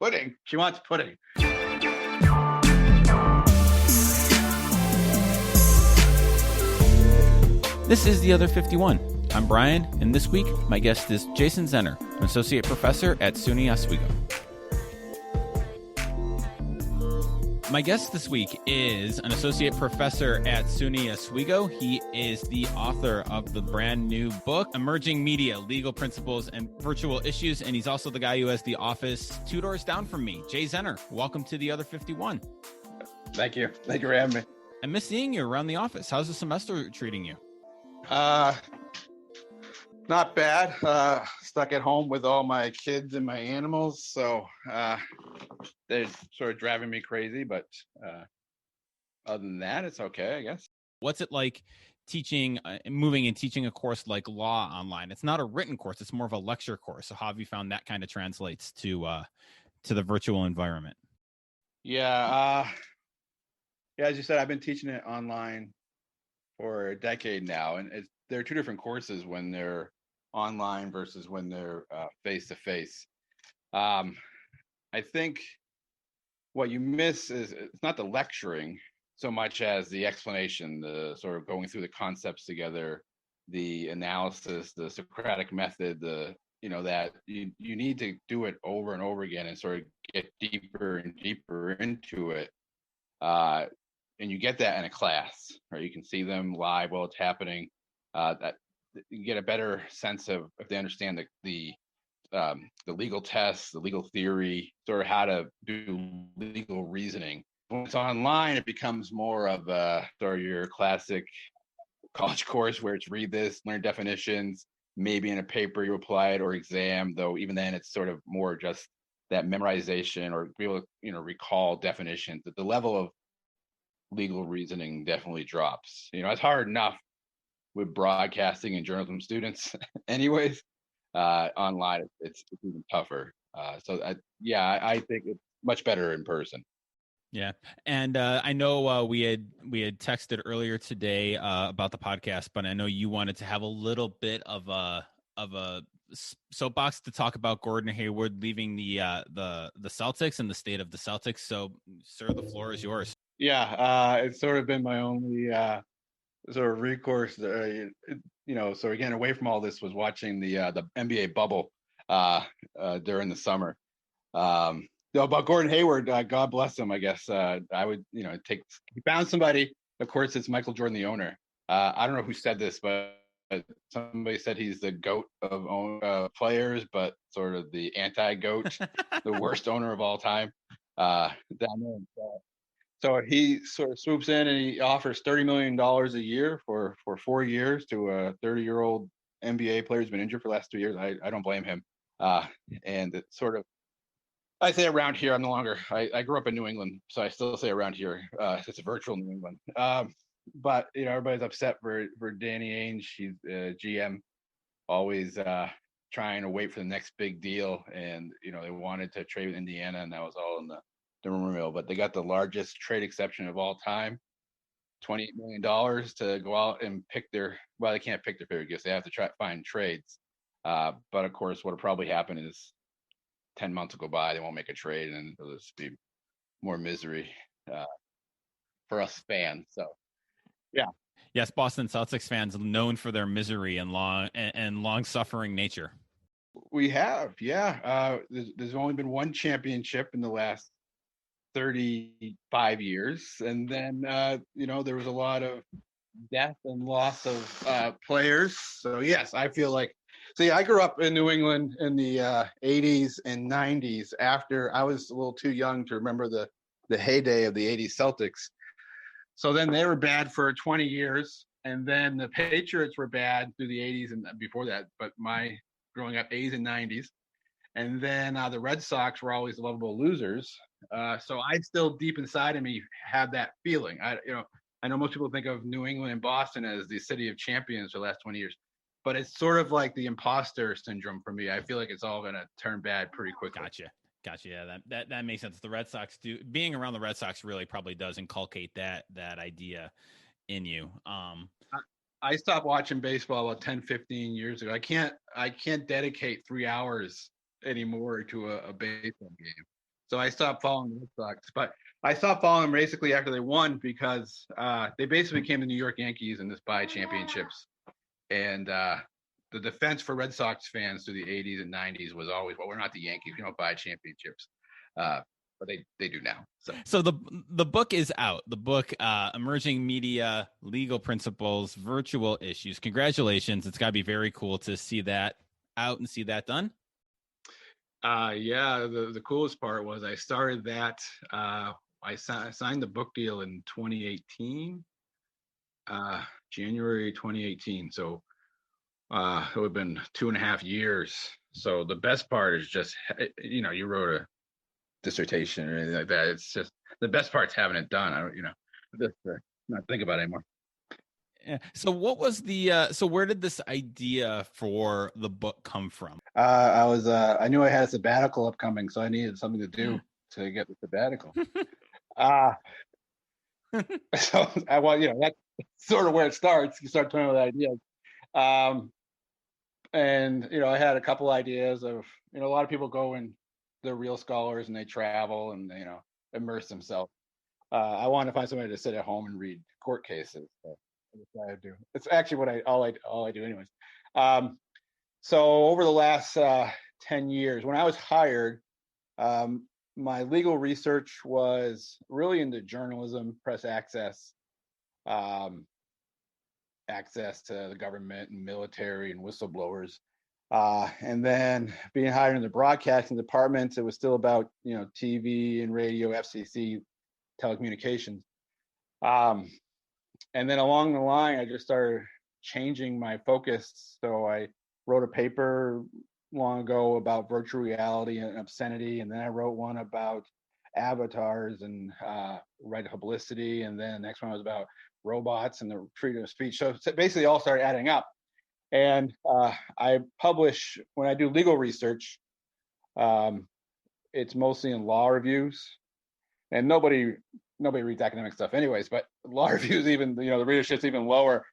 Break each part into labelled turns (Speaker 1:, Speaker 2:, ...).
Speaker 1: Pudding. She wants pudding.
Speaker 2: This is The Other 51. I'm Brian, and this week my guest is Jason Zenor, an associate professor at SUNY Oswego. My guest this week is an associate professor at SUNY Oswego. He is the author of the brand new book, Emerging Media, Legal Principles and Virtual Issues, and he's also the guy who has the office 2 doors down from me. Jay Zenor, welcome to The Other 51.
Speaker 1: Thank you. Thank you for having me.
Speaker 2: I miss seeing you around the office. How's the semester treating you?
Speaker 1: Not bad. Stuck at home with all my kids and my animals, so they're sort of driving me crazy, but other than that, it's okay, I guess.
Speaker 2: What's it like teaching, moving and teaching a course like law online? It's not a written course, it's more of a lecture course. So how have you found that kind of translates to the virtual environment?
Speaker 1: Yeah, as you said, I've been teaching it online for a decade now, and there are two different courses when they're online versus when they're face-to-face. I think what you miss is it's not the lecturing so much as the explanation, the sort of going through the concepts together, the analysis, the Socratic method, that you need to do it over and over again and sort of get deeper and deeper into it. And you get that in a class, right? You can see them live while it's happening. That you get a better sense of if they understand the legal tests, the legal theory, sort of how to do legal reasoning. When it's online, it becomes more of sort of your classic college course where it's read this, learn definitions, maybe in a paper you apply it or exam. Though even then, it's sort of more just that memorization or be able to recall definitions. At the level of legal reasoning definitely drops. It's hard enough with broadcasting and journalism students anyways. Online it's even tougher. I think it's much better in person.
Speaker 2: Yeah. And I know we had texted earlier today about the podcast, but I know you wanted to have a little bit of a soapbox to talk about Gordon Hayward leaving the Celtics and the state of the Celtics. So, sir, the floor is yours.
Speaker 1: Yeah, it's sort of been my only sort of recourse. So again, away from all this was watching the NBA bubble during the summer. About Gordon Hayward, God bless him. I guess I would he found somebody. Of course, it's Michael Jordan, the owner. I don't know who said this, but somebody said he's the GOAT of players, but sort of the anti-GOAT, the worst owner of all time. Down there. So he sort of swoops in and he offers $30 million a year for 4 years to a 30-year-old NBA player who's been injured for the last 2 years. I don't blame him. And it's sort of, I say around here, I'm no longer, I grew up in New England, so I still say around here. It's a virtual New England. But, everybody's upset for Danny Ainge. He's GM, always trying to wait for the next big deal. And, they wanted to trade with Indiana, and that was all in the rumor mill. But they got the largest trade exception of all time, $28 million to go out and pick they can't pick their favorite gifts. They have to try to find trades. But, of course, what will probably happen is 10 months will go by, they won't make a trade, and there'll just be more misery for us fans. So, yeah.
Speaker 2: Yes, Boston Celtics fans known for their misery and long-suffering nature.
Speaker 1: We have, yeah. There's only been one championship in the last 35 years, and then there was a lot of death and loss of players. So yes, I feel like. See, I grew up in New England in the 80s and 90s. After I was a little too young to remember the heyday of the 80s Celtics. So then they were bad for 20 years, and then the Patriots were bad through the 80s and before that. But my growing up 80s and 90s, and then the Red Sox were always lovable losers. So I still deep inside of me have that feeling. I know most people think of New England and Boston as the city of champions for the last 20 years. But it's sort of like the imposter syndrome for me. I feel like it's all going to turn bad pretty quickly.
Speaker 2: Gotcha. Yeah, that makes sense. The Red Sox being around the Red Sox really probably does inculcate that idea in you.
Speaker 1: I stopped watching baseball about 10, 15 years ago. I can't dedicate 3 hours anymore to a baseball game. So I stopped following the Red Sox, but I stopped following them basically after they won because they basically became the New York Yankees and just buy championships. And the defense for Red Sox fans through the 80s and 90s was always, well, we're not the Yankees. We don't buy championships. But they do now.
Speaker 2: So the book is out. The book, Emerging Media, Legal Principles, Virtual Issues. Congratulations. It's got to be very cool to see that out and see that done.
Speaker 1: Yeah, the coolest part was I started that. I signed the book deal in 2018, January 2018. So it would have been 2.5 years. So the best part is just, you wrote a dissertation or anything like that. It's just the best part's having it done. I don't, just not think about it anymore.
Speaker 2: Yeah. So what was so where did this idea for the book come from?
Speaker 1: I knew I had a sabbatical upcoming, so I needed something to do to get the sabbatical. So that's sort of where it starts. You start toying with ideas. And I had a couple ideas of, a lot of people go and they're real scholars and they travel and they, immerse themselves. I wanted to find somebody to sit at home and read court cases. So I do. It's actually all I do anyways. So over the last 10 years, when I was hired, my legal research was really into journalism, press access, access to the government and military and whistleblowers. And then being hired in the broadcasting department, it was still about, TV and radio, FCC, telecommunications. And then along the line, I just started changing my focus. So I wrote a paper long ago about virtual reality and obscenity. And then I wrote one about avatars and right publicity. And then the next one was about robots and the freedom of speech. So basically all started adding up. And I publish, when I do legal research, it's mostly in law reviews. And nobody reads academic stuff anyways, but law reviews, even, the readership's even lower.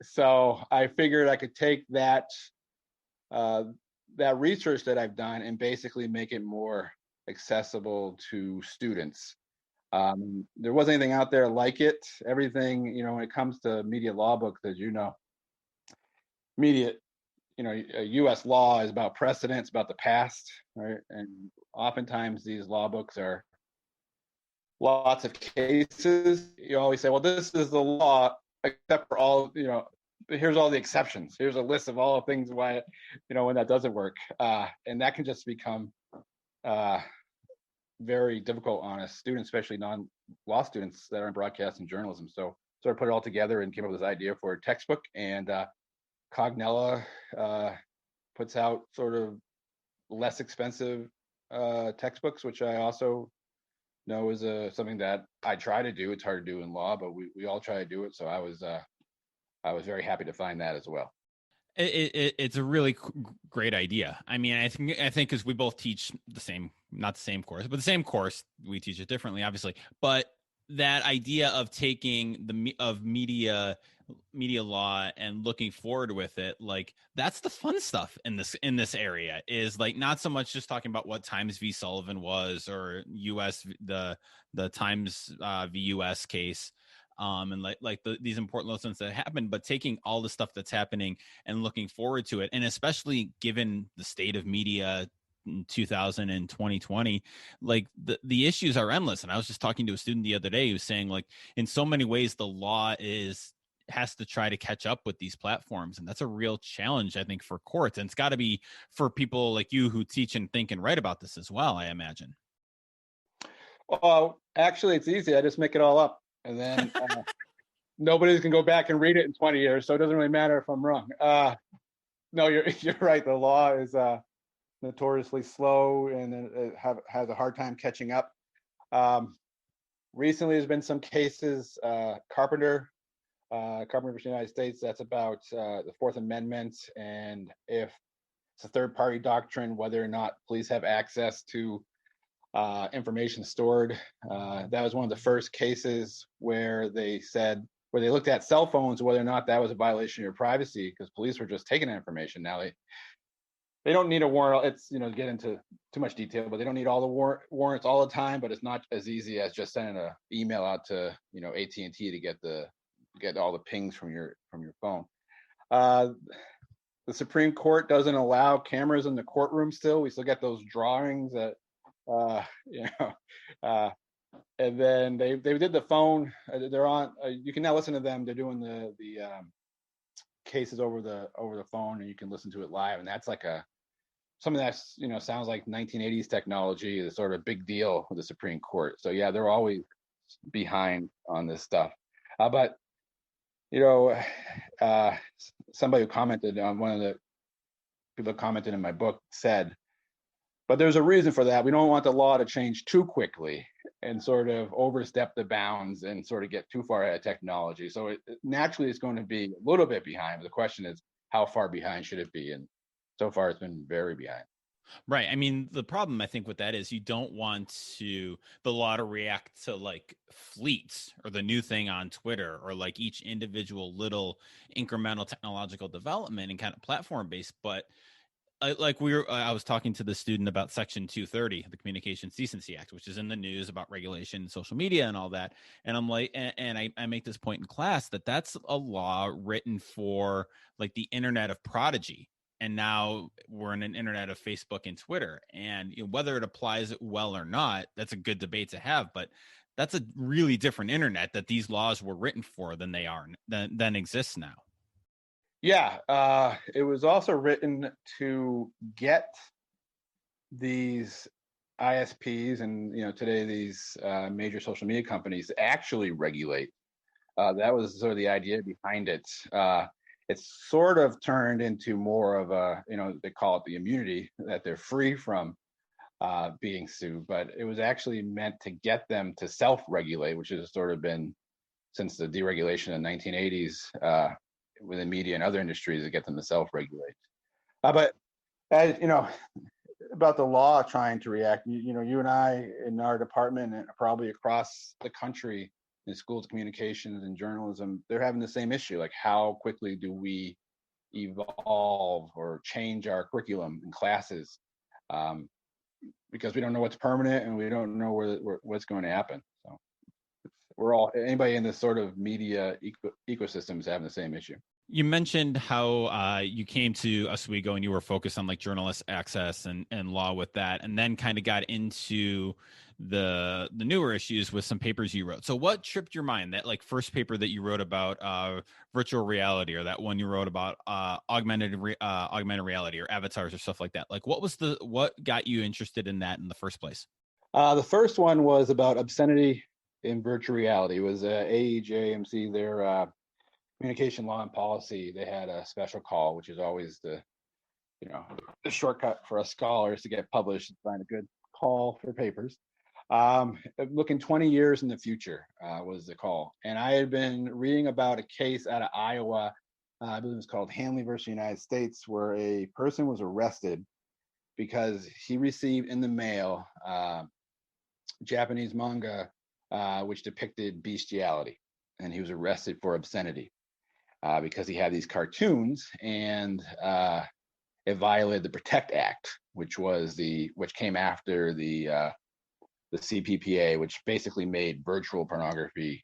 Speaker 1: So I figured I could take that research that I've done and basically make it more accessible to students. There wasn't anything out there like it. Everything, when it comes to media law books, as media, U.S. law is about precedents, about the past, right? And oftentimes these law books are lots of cases. You always say, well, this is the law, except for all, here's all the exceptions. Here's a list of all the things why, when that doesn't work. And that can just become very difficult on a student, especially non-law students that are in broadcasting journalism. So I put it all together and came up with this idea for a textbook. And Cognella puts out sort of less expensive textbooks, which I also know is something that I try to do. It's hard to do in law, but we all try to do it. So I was very happy to find that as well.
Speaker 2: It's a really great idea. I mean, I think because we both teach not the same course, but the same course. We teach it differently, obviously. But that idea of taking media law and looking forward with it, like that's the fun stuff in this area, is like not so much just talking about what Times v. Sullivan was, or the Times v. US case, and these important lessons that happen, but taking all the stuff that's happening and looking forward to it. And especially given the state of media in 2000 and 2020, like the issues are endless. And I was just talking to a student the other day who was saying, like, in so many ways the law has to try to catch up with these platforms, and that's a real challenge, I think, for courts. And it's got to be for people like you who teach and think and write about this as well, I imagine.
Speaker 1: Well, actually, it's easy. I just make it all up, and then nobody can go back and read it in 20 years, so it doesn't really matter if I'm wrong. No, you're right. The law is notoriously slow, and it has a hard time catching up. Recently, there's been some cases, Carpenter versus the United States, that's about the Fourth Amendment, and if it's a third-party doctrine, whether or not police have access to information stored. That was one of the first cases where they looked at cell phones, whether or not that was a violation of your privacy, because police were just taking that information. Now they don't need a warrant. It's, get into too much detail, but they don't need all the warrants all the time. But it's not as easy as just sending an email out to AT&T to get all the pings from your phone. The Supreme Court doesn't allow cameras in the courtroom. Still, we still get those drawings that and then they did the phone. They're on. You can now listen to them. They're doing the cases over the phone, and you can listen to it live. And that's like something that's sounds like 1980s technology. Is sort of big deal with the Supreme Court. So yeah, they're always behind on this stuff. But somebody who commented on one of the people that commented in my book said, but there's a reason for that. We don't want the law to change too quickly and sort of overstep the bounds and sort of get too far ahead of technology. So naturally it's going to be a little bit behind. But the question is, how far behind should it be? And so far it's been very behind.
Speaker 2: Right. I mean, the problem I think with that is you don't want the law to react to like fleets or the new thing on Twitter or like each individual little incremental technological development and kind of platform based. But I was talking to the student about Section 230, the Communications Decency Act, which is in the news about regulation in social media and all that. And I'm like, and I make this point in class that's a law written for like the internet of prodigy. And now we're in an internet of Facebook and Twitter. And whether it applies well or not, that's a good debate to have. But that's a really different internet that these laws were written for than exists now.
Speaker 1: Yeah, it was also written to get these ISPs and today these major social media companies to actually regulate. That was sort of the idea behind it. It's sort of turned into more of a, they call it the immunity, that they're free from being sued, but it was actually meant to get them to self-regulate, which has sort of been since the deregulation in the 1980s within media and other industries, to get them to self-regulate. But as about the law trying to react, you and I in our department and probably across the country in schools of communications and journalism, they're having the same issue. Like, how quickly do we evolve or change our curriculum and classes? Because we don't know what's permanent and we don't know what's going to happen. So anybody in this sort of media ecosystem is having the same issue.
Speaker 2: You mentioned how you came to Oswego and you were focused on like journalist access and law with that, and then kind of got into the newer issues with some papers you wrote. So what tripped your mind? That like first paper that you wrote about virtual reality, or that one you wrote about augmented reality or avatars or stuff like that? Like what got you interested in that in the first place?
Speaker 1: The first one was about obscenity in virtual reality. It was AEJMC, their communication law and policy. They had a special call, which is always the shortcut for us scholars to get published and find a good call for papers. Looking 20 years in the future was the call. And I had been reading about a case out of Iowa, I believe it was called Hanley versus United States, where a person was arrested because he received in the mail Japanese manga which depicted bestiality. And he was arrested for obscenity because he had these cartoons, and it violated the Protect Act, which came after the CPPA, which basically made virtual pornography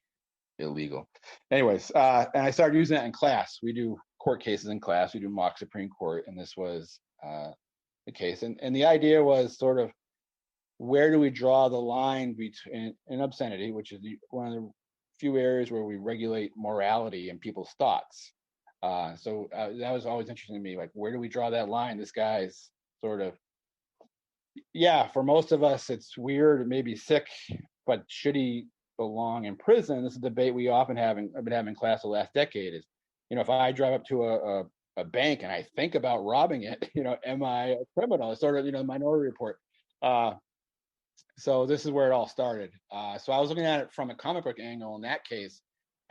Speaker 1: illegal. Anyways, and I started using that in class. We do court cases in class. We do mock Supreme Court, and this was the case. And the idea was sort of, where do we draw the line between obscenity, which is one of the few areas where we regulate morality and people's thoughts. So that was always interesting to me. Like, where do we draw that line? This guy's sort of, for most of us, it's weird, maybe sick, but should he belong in prison? This is a debate we often I've been having in class the last decade is, if I drive up to a bank and I think about robbing it, am I a criminal? It's sort of, Minority Report. So this is where it all started. So I was looking at it from a comic book angle in that case.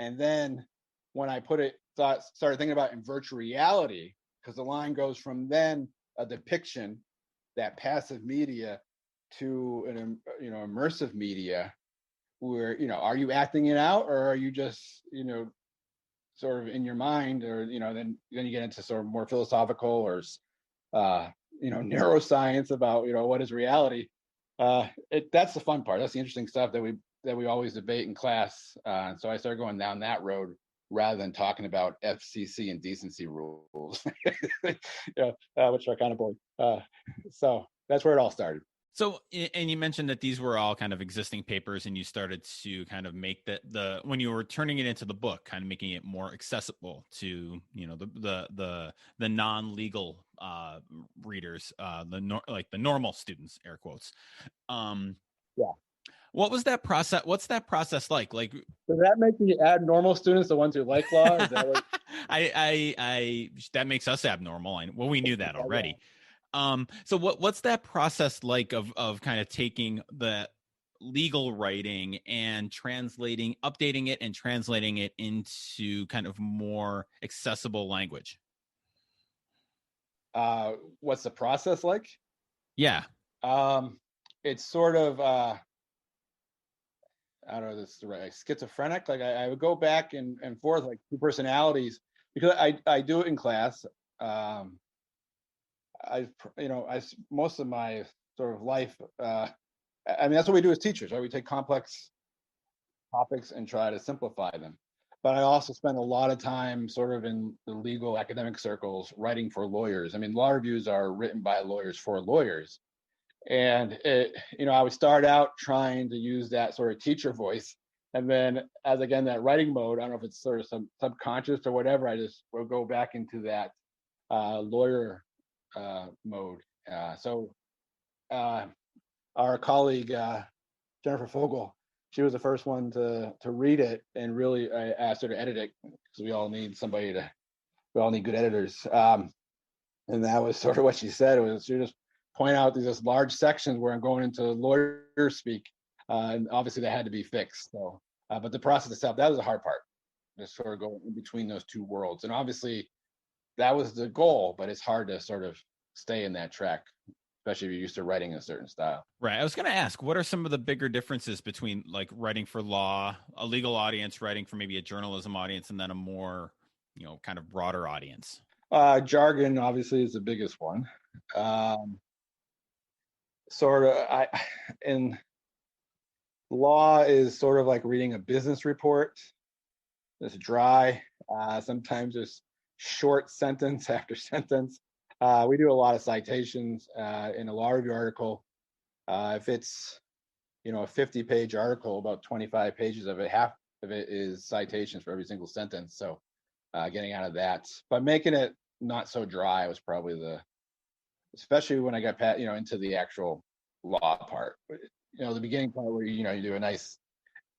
Speaker 1: And then when I started thinking about in virtual reality, because the line goes from then a depiction, that passive media, to an immersive media, where, are you acting it out, or are you just, sort of in your mind, or, then you get into sort of more philosophical or neuroscience about, what is reality. That's the fun part. That's the interesting stuff that we always debate in class. So I started going down that road rather than talking about FCC and decency rules, which are kind of boring. So that's where it all started.
Speaker 2: So, and you mentioned that these were all kind of existing papers, and you started to kind of make the when you were turning it into the book, kind of making it more accessible to the non-legal readers, like the normal students, air quotes.
Speaker 1: Yeah.
Speaker 2: What was that process? What's that process like? Like,
Speaker 1: does that make me abnormal students, the ones who like law? Is that what?
Speaker 2: I that makes us abnormal. Well, we knew that already. So what's that process like of kind of taking the legal writing and updating it and translating it into kind of more accessible language?
Speaker 1: What's the process like?
Speaker 2: Yeah.
Speaker 1: It's sort of I don't know this is the right, schizophrenic. Like I would go back and forth like two personalities because I do it in class. I most of my sort of life. I mean, that's what we do as teachers, right? We take complex topics and try to simplify them. But I also spend a lot of time sort of in the legal academic circles writing for lawyers. I mean, law reviews are written by lawyers for lawyers. And I would start out trying to use that sort of teacher voice. And then as again, that writing mode, I don't know if it's sort of some subconscious or whatever, I just will go back into that lawyer mode. So our colleague, Jennifer Fogel, she was the first one to read it, and really I asked her to edit it because we all need good editors. And that was sort of what she said. It was she just point out these large sections where I'm going into lawyer speak, and obviously that had to be fixed. So, but the process itself, that was the hard part, just sort of going in between those two worlds. And obviously that was the goal, but it's hard to sort of stay in that track, especially if you're used to writing in a certain style.
Speaker 2: Right. I was going to ask, what are some of the bigger differences between like writing for law, a legal audience, writing for maybe a journalism audience, and then a more, kind of broader audience?
Speaker 1: Jargon obviously is the biggest one. Sort of, in law is sort of like reading a business report. It's dry. Sometimes just short sentence after sentence. We do a lot of citations in a law review article. If it's a 50-page article, about 25 pages of it, half of it is citations for every single sentence. So getting out of that, but making it not so dry was probably especially when I got into the actual law part. The beginning part where you do a nice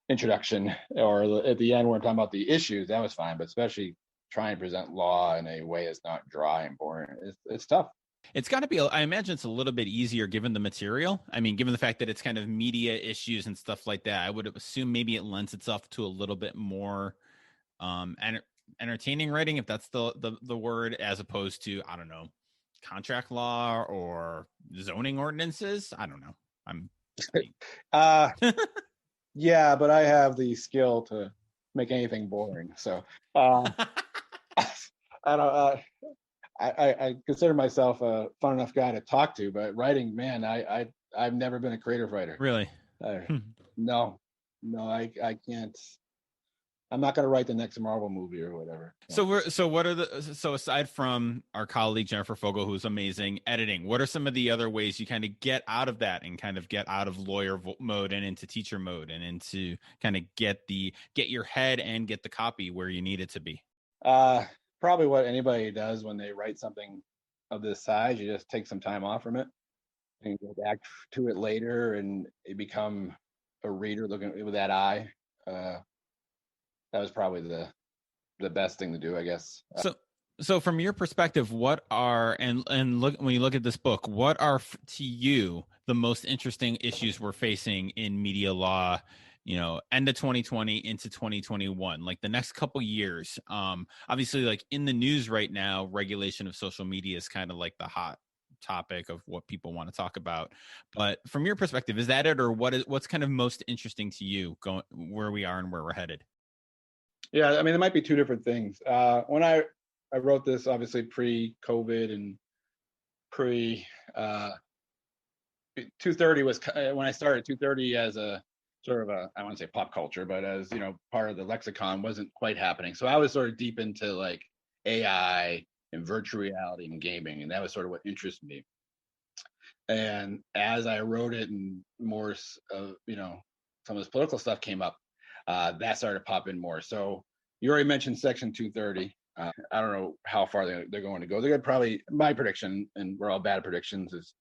Speaker 1: introduction, or at the end where I'm talking about the issues, that was fine. But especially trying to present law in a way that's not dry and boring, it's tough.
Speaker 2: It's got to be, I imagine it's a little bit easier given the material. I mean, given the fact that it's kind of media issues and stuff like that, I would assume maybe it lends itself to a little bit more entertaining writing, if that's the word, as opposed to, I don't know, contract law or zoning ordinances. I don't know. I'm
Speaker 1: yeah, but I have the skill to make anything boring. So I don't. I consider myself a fun enough guy to talk to, but writing, man, I've never been a creative writer.
Speaker 2: Really?
Speaker 1: No, I can't. I'm not going to write the next Marvel movie or whatever.
Speaker 2: So so aside from our colleague Jennifer Fogel, who's amazing, editing, what are some of the other ways you kind of get out of that and kind of get out of lawyer mode and into teacher mode and into kind of get your head and get the copy where you need it to be?
Speaker 1: Probably what anybody does when they write something of this size. You just take some time off from it and go back to it later, and you become a reader looking with that eye. That was probably the best thing to do, I guess.
Speaker 2: So from your perspective, what are and look when you look at this book, what are to you the most interesting issues we're facing in media law? End of 2020 into 2021, like the next couple years. Obviously, like in the news right now, regulation of social media is kind of like the hot topic of what people want to talk about. But from your perspective, is that it, or what's kind of most interesting to you going where we are and where we're headed?
Speaker 1: Yeah, I mean, there might be two different things. When I wrote this, obviously pre-COVID and pre 230 was when I started 230 as a sort of a, I want to say pop culture, but as part of the lexicon wasn't quite happening. So I was sort of deep into like AI and virtual reality and gaming, and that was sort of what interested me. And as I wrote it, and more some of this political stuff came up, that started to pop in more. So you already mentioned Section 230. I don't know how far they're going to go. They're going to probably, my prediction, and we're all bad at predictions, is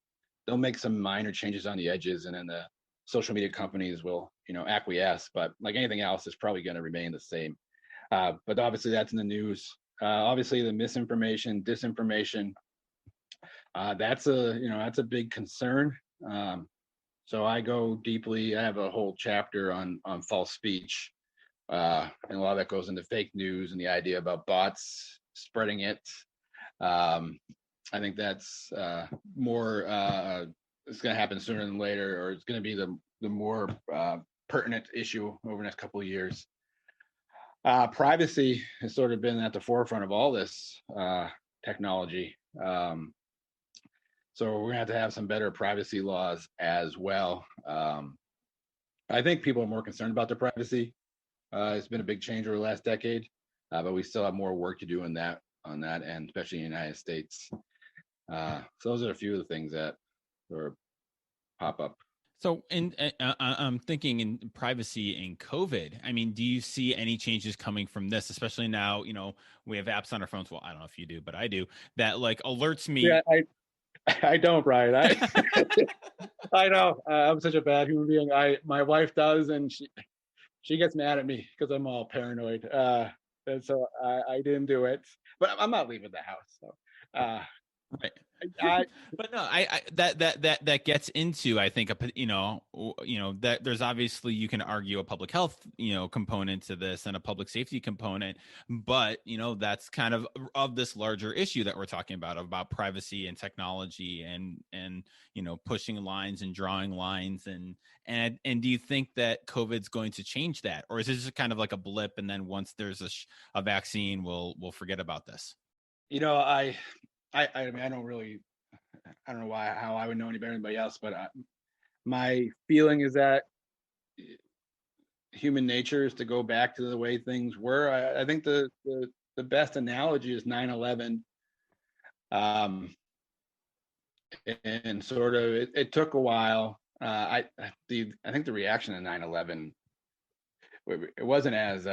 Speaker 1: they'll make some minor changes on the edges, and then the social media companies will, acquiesce. But like anything else, it's probably going to remain the same. But obviously, that's in the news. Obviously, the misinformation, disinformation, that's a big concern. So I go deeply. I have a whole chapter on false speech, and a lot of that goes into fake news and the idea about bots spreading it. I think that's more. It's going to happen sooner than later, or it's going to be the more pertinent issue over the next couple of years. Privacy has sort of been at the forefront of all this technology. So we're going to have some better privacy laws as well. I think people are more concerned about their privacy. It's been a big change over the last decade, but we still have more work to do on that end, especially in the United States. So those are a few of the things that sort of pop up.
Speaker 2: So, I'm thinking in privacy in COVID. I mean, do you see any changes coming from this? Especially now, we have apps on our phones. Well, I don't know if you do, but I do. That like alerts me.
Speaker 1: Yeah, I don't, Brian. I know I'm such a bad human being. My wife does, and she gets mad at me because I'm all paranoid. And so I didn't do it, but I'm not leaving the house. So.
Speaker 2: Right. But no, I that gets into, I think, that there's obviously, you can argue, a public health component to this and a public safety component, but that's kind of this larger issue that we're talking about privacy and technology and pushing lines and drawing lines, and do you think that COVID's going to change that, or is it just kind of like a blip, and then once there's a vaccine, we'll forget about this?
Speaker 1: I mean, I don't know how I would know any better than anybody else, but my feeling is that human nature is to go back to the way things were. I think the best analogy is 9/11. And sort of it took a while. I think the reaction to 9/11, it wasn't as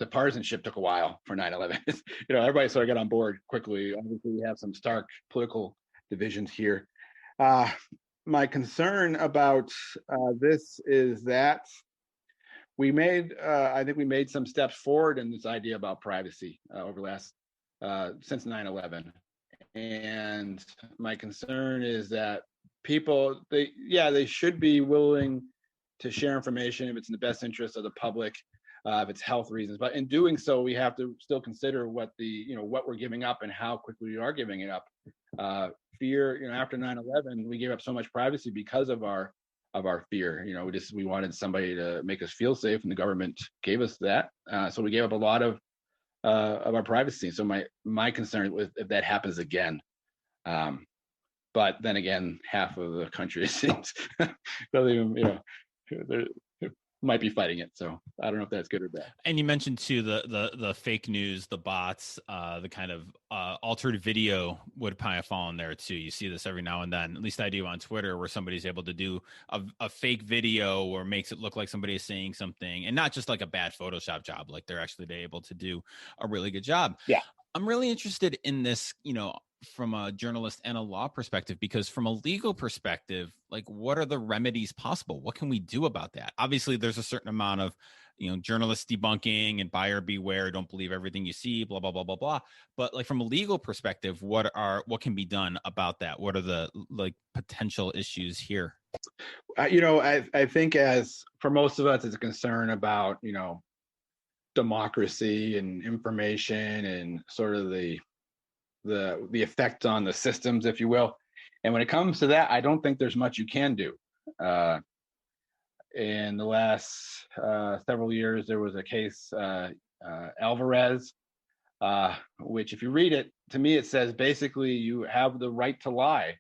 Speaker 1: the partisanship took a while for 9/11. Everybody sort of got on board quickly. Obviously, we have some stark political divisions here. My concern about this is that I think we made some steps forward in this idea about privacy over the last since 9/11. And my concern is that people, they should be willing to share information if it's in the best interest of the public, if it's health reasons. But in doing so, we have to still consider what we're giving up and how quickly we are giving it up. Fear, after 9/11, we gave up so much privacy because of our fear. We wanted somebody to make us feel safe, and the government gave us that. So we gave up a lot of our privacy. So my concern with if that happens again. But then again, half of the country seems doesn't even, might be fighting it. So I don't know if that's good or bad.
Speaker 2: And you mentioned too the fake news, the bots, the kind of altered video would kind of fall in there too. You see this every now and then. At least I do on Twitter, where somebody's able to do a fake video or makes it look like somebody is saying something, and not just like a bad Photoshop job. Like they're actually able to do a really good job.
Speaker 1: Yeah,
Speaker 2: I'm really interested in this, from a journalist and a law perspective, because from a legal perspective, like, what are the remedies possible? What can we do about that? Obviously, there's a certain amount of, journalist debunking and buyer beware, don't believe everything you see, blah, blah, blah, blah, blah. But like from a legal perspective, what can be done about that? What are the potential issues here?
Speaker 1: I think, as for most of us, it's a concern about, democracy and information and sort of the effect on the systems, if you will. And when it comes to that, I don't think there's much you can do. In the last several years, there was a case, Alvarez, which if you read it, to me, it says basically you have the right to lie,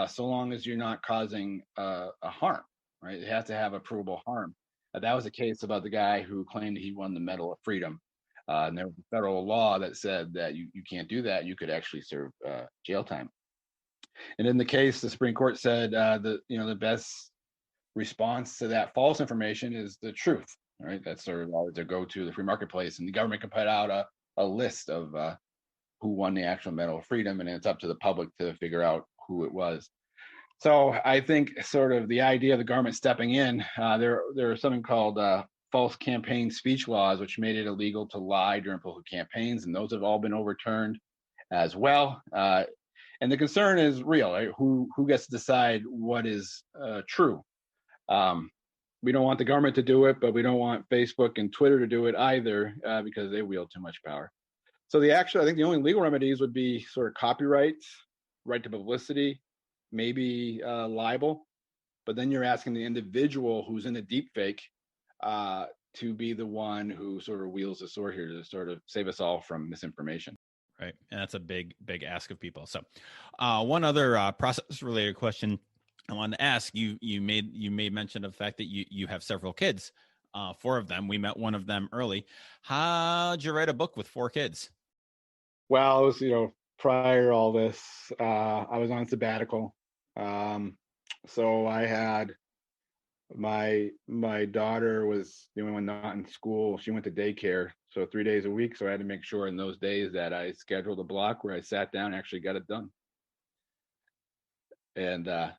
Speaker 1: so long as you're not causing a harm, right? It has to have a provable harm. That was the case about the guy who claimed he won the Medal of Freedom. And there was a federal law that said that you can't do that. You could actually serve jail time. And in the case, the Supreme Court said the best response to that false information is the truth, right? That's sort of always their go-to, the free marketplace, and the government can put out a list of who won the actual Medal of Freedom, and it's up to the public to figure out who it was. So I think sort of the idea of the government stepping in, there are something called false campaign speech laws, which made it illegal to lie during political campaigns, and those have all been overturned as well. And the concern is real, right? Who gets to decide what is true? We don't want the government to do it, but we don't want Facebook and Twitter to do it either, because they wield too much power. So I think the only legal remedies would be sort of copyright, right to publicity, maybe libel, but then you're asking the individual who's in the deep fake to be the one who sort of wields the sword here to sort of save us all from misinformation.
Speaker 2: Right. And that's a big ask of people. So one other process related question I wanted to ask you made mention of the fact that you have several kids, 4 of them. We met one of them early. How'd you write a book with 4 kids?
Speaker 1: Well, it was, prior to all this, I was on sabbatical. So I had my daughter was the only one not in school. She went to daycare, so 3 days a week. So I had to make sure in those days that I scheduled a block where I sat down and actually got it done. And I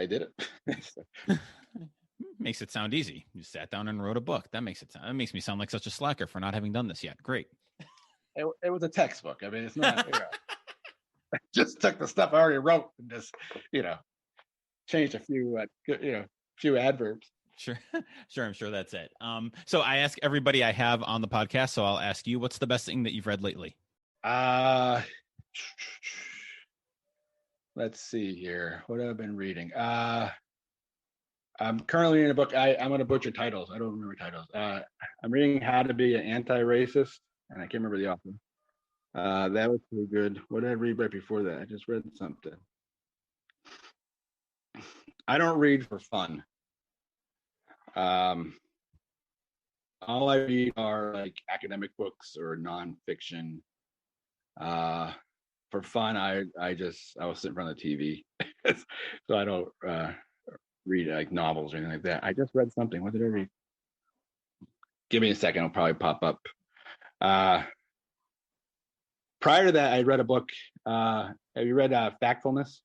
Speaker 1: did it.
Speaker 2: Makes it sound easy. You sat down and wrote a book. That makes me sound like such a slacker for not having done this yet. Great.
Speaker 1: It was a textbook. I mean, it's not. I just took the stuff I already wrote and just, changed a few adverbs.
Speaker 2: Sure. I'm sure that's it. So I ask everybody I have on the podcast. So I'll ask you, what's the best thing that you've read lately?
Speaker 1: Let's see here. What have I been reading? I'm currently in a book. I'm going to butcher titles. I don't remember titles. I'm reading How to Be an Anti-Racist, and I can't remember the author. That was pretty good. What did I read right before that? I just read something. I don't read for fun. All I read are like academic books or nonfiction. For fun, I will sit in front of the TV, so I don't read like novels or anything like that. I just read something. What did I read? Give me a second. It'll probably pop up. Prior to that, I read a book. Have you read Factfulness?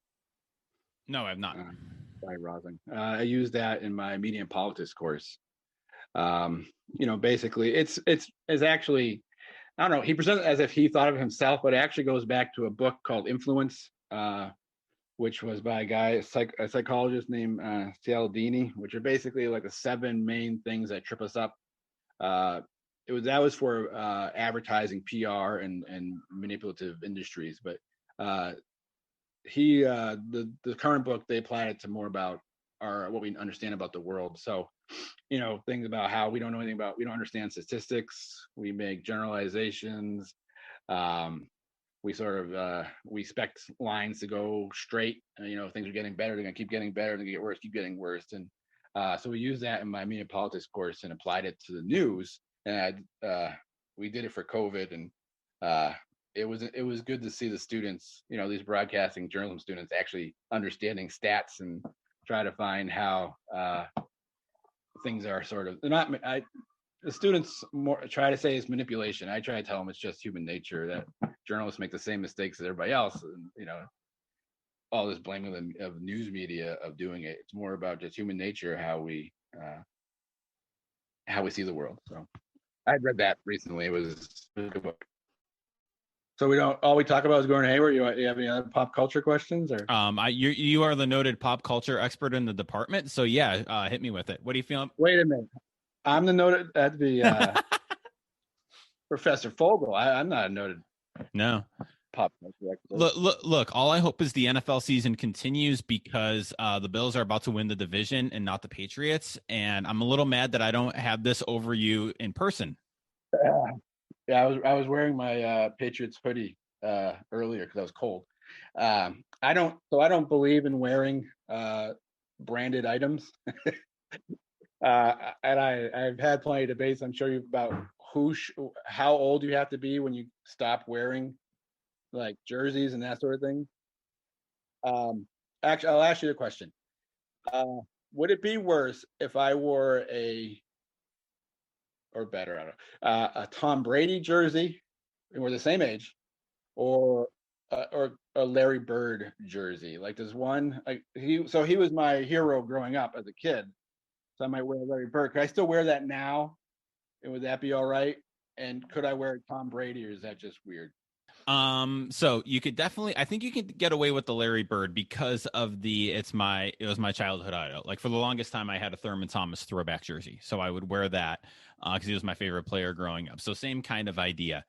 Speaker 2: No, I have not.
Speaker 1: By Rosling. I use that in my media and politics course. Basically, it's actually, I don't know. He presents it as if he thought of himself, but it actually goes back to a book called Influence, which was by a psychologist named Cialdini, which are basically like the 7 main things that trip us up. That was for advertising, PR, and manipulative industries. But the current book, they applied it to more about what we understand about the world. So, things about how we don't know anything about, we don't understand statistics. We make generalizations. We sort of we expect lines to go straight. Things are getting better. They're gonna keep getting better. They're gonna get worse. Keep getting worse. And so we used that in my media politics course and applied it to the news. And we did it for COVID, and it was good to see the students, these broadcasting journalism students, actually understanding stats and try to find how things are sort of, they're not. The students more try to say it's manipulation. I try to tell them it's just human nature, that journalists make the same mistakes as everybody else, and all this blaming of news media of doing it. It's more about just human nature, how we see the world. So I read that recently. It was a good book. So all we talk about is Gordon Hayward. You have any other pop culture questions, or?
Speaker 2: You are the noted pop culture expert in the department. So yeah, hit me with it. What do you feel?
Speaker 1: Wait a minute. I'm the noted, that'd be Professor Fogel. I'm not a noted.
Speaker 2: No.
Speaker 1: Pop culture expert.
Speaker 2: Look, all I hope is the NFL season continues, because the Bills are about to win the division and not the Patriots. And I'm a little mad that I don't have this over you in person.
Speaker 1: Yeah, I was wearing my Patriots hoodie earlier because I was cold. I don't believe in wearing branded items. And I've had plenty of debates. I'm sure you about how old you have to be when you stop wearing like jerseys and that sort of thing. Um, Actually, I'll ask you a question. Uh, would it be worse if I wore or better, I don't know, a Tom Brady jersey, and we're the same age, or a Larry Bird jersey? Like, there's one like he was my hero growing up as a kid, so I might wear Larry Bird. Could I still wear that now? And would that be all right? And could I wear Tom Brady, or is that just weird?
Speaker 2: So you could definitely, I think you could get away with the Larry Bird because of it was my childhood idol. Like for the longest time, I had a Thurman Thomas throwback jersey, so I would wear that because he was my favorite player growing up. So same kind of idea.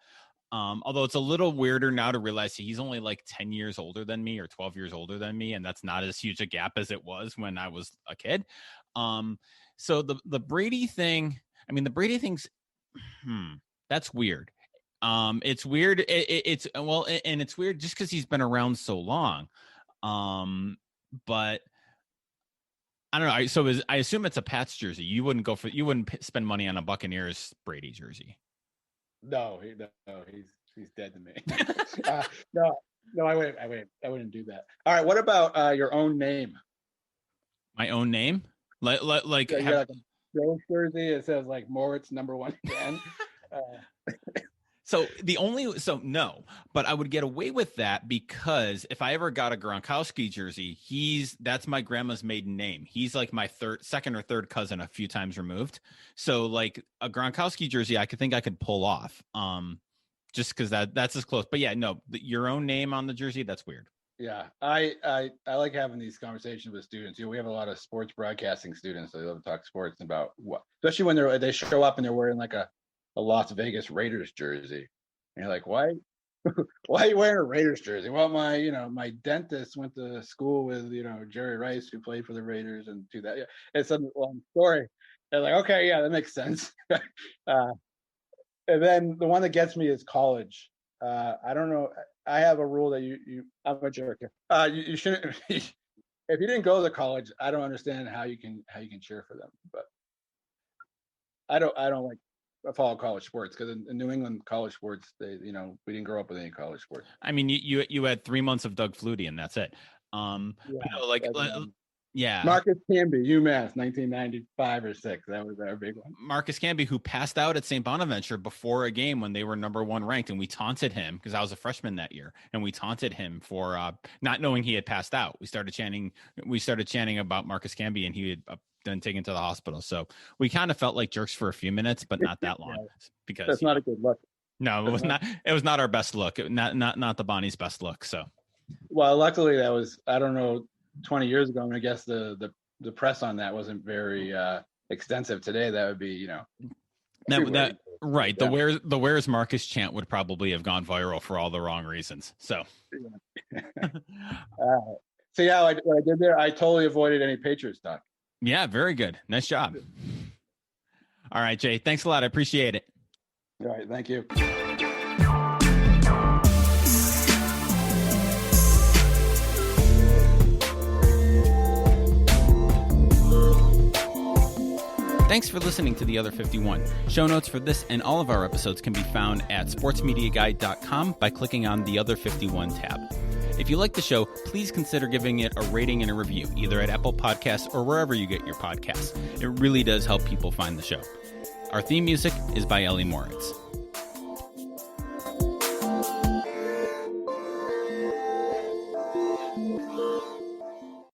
Speaker 2: Although it's a little weirder now to realize he's only like 10 years older than me or 12 years older than me, and that's not as huge a gap as it was when I was a kid. So the Brady thing, I mean, the Brady thing's, that's weird. It's weird. It's well, and it's weird just because he's been around so long. But I don't know. I assume it's a Pats jersey. You wouldn't spend money on a Buccaneers Brady jersey.
Speaker 1: No, he's dead to me. No, I wouldn't do that. All right, what about your own name?
Speaker 2: My own name, like
Speaker 1: you got like a Joe jersey. It says like Moritz #1 fan.
Speaker 2: No, but I would get away with that because if I ever got a Gronkowski jersey, that's my grandma's maiden name. He's like my second or third cousin, a few times removed. So like a Gronkowski jersey, I could pull off. Just because that's as close. But yeah, no, your own name on the jersey, that's weird.
Speaker 1: Yeah, I like having these conversations with students. We have a lot of sports broadcasting students. So they love to talk sports about especially when they show up and they're wearing like a Las Vegas Raiders jersey. And you're like, why are you wearing a Raiders jersey? Well, my dentist went to school with, Jerry Rice, who played for the Raiders, and do that. Yeah, it's a long story. They're like, okay, yeah, that makes sense. And then the one that gets me is college. I don't know. I have a rule that I'm a jerk. You shouldn't. If you didn't go to college, I don't understand how you can cheer for them. But I don't like follow college sports because in New England college sports, we didn't grow up with any college sports.
Speaker 2: I mean, you had 3 months of Doug Flutie, and that's it. Yeah.
Speaker 1: Marcus Camby, UMass, 1995 or 6. That was our big one.
Speaker 2: Marcus Camby, who passed out at St. Bonaventure before a game when they were #1 ranked, and we taunted him because I was a freshman that year, and we taunted him for not knowing he had passed out. We started chanting about Marcus Camby, and he had been taken to the hospital. So we kind of felt like jerks for a few minutes, but not that long. Because
Speaker 1: that's not a good look.
Speaker 2: No, it was not. It was not our best look. Not the Bonnie's best look. So,
Speaker 1: well, luckily that was, I don't know, 20 years ago. I guess the press on that wasn't very extensive. Today that would be,
Speaker 2: that right.
Speaker 1: Yeah.
Speaker 2: The where's Marcus chant would probably have gone viral for all the wrong reasons. So,
Speaker 1: so yeah, what I did there, I totally avoided any Patriots talk.
Speaker 2: Yeah, very good. Nice job. All right, Jay. Thanks a lot. I appreciate it.
Speaker 1: All right, thank you.
Speaker 2: Thanks for listening to The Other 51. Show notes for this and all of our episodes can be found at sportsmediaguide.com by clicking on the Other 51 tab. If you like the show, please consider giving it a rating and a review, either at Apple Podcasts or wherever you get your podcasts. It really does help people find the show. Our theme music is by Ellie Moritz.